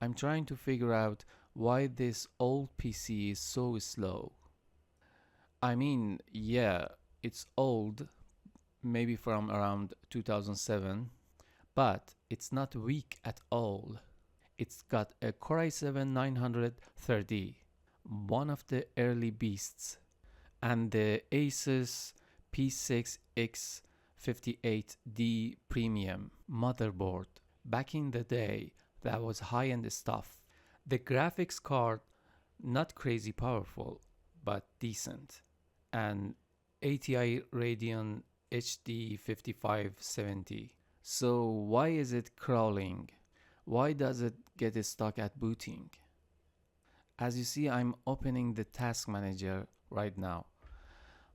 I'm trying to figure out why this old PC is so slow. I mean, yeah, it's old, maybe from around 2007, but it's not weak at all. It's got a Core i7-9930, one of the early beasts, and the Asus P6X58D Premium motherboard. Back in the day, that was high-end stuff. The graphics card, not crazy powerful, but decent. And ATI Radeon HD 5570. So why is it crawling? Why does it get stuck at booting? As you see, I'm opening the task manager right now.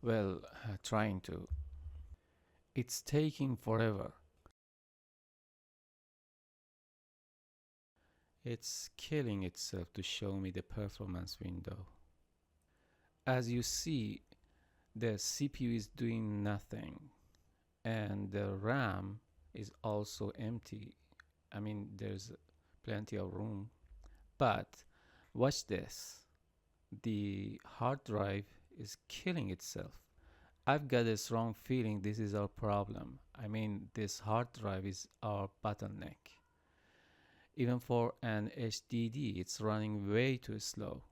Well, trying to. It's taking forever. It's killing itself to show me the performance window. As you see, the CPU is doing nothing, and the RAM is also empty. I mean, there's plenty of room, but watch this. The hard drive is killing itself. I've got a strong feeling this is our problem. I mean, this hard drive is our bottleneck. Even for an HDD, it's running way too slow.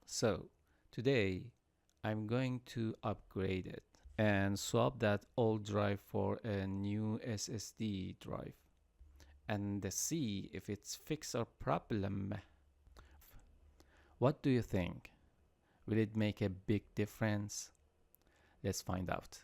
So today, I'm going to upgrade it and swap that old drive for a new SSD drive and see if it's fixed our problem. What do you think? Will it make a big difference? Let's find out.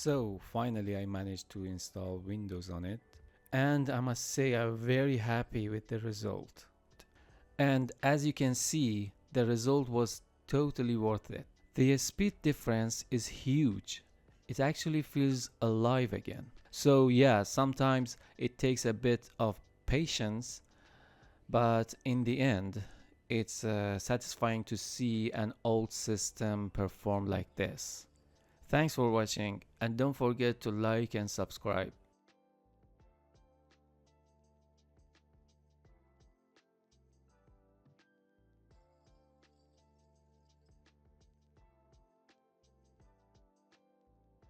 So finally I managed to install Windows on it, and I must say I'm very happy with the result. And as you can see, the result was totally worth it. The speed difference is huge. It actually feels alive again. So yeah, sometimes it takes a bit of patience, but in the end, it's satisfying to see an old system perform like this. Thanks for watching, and don't forget to like and subscribe.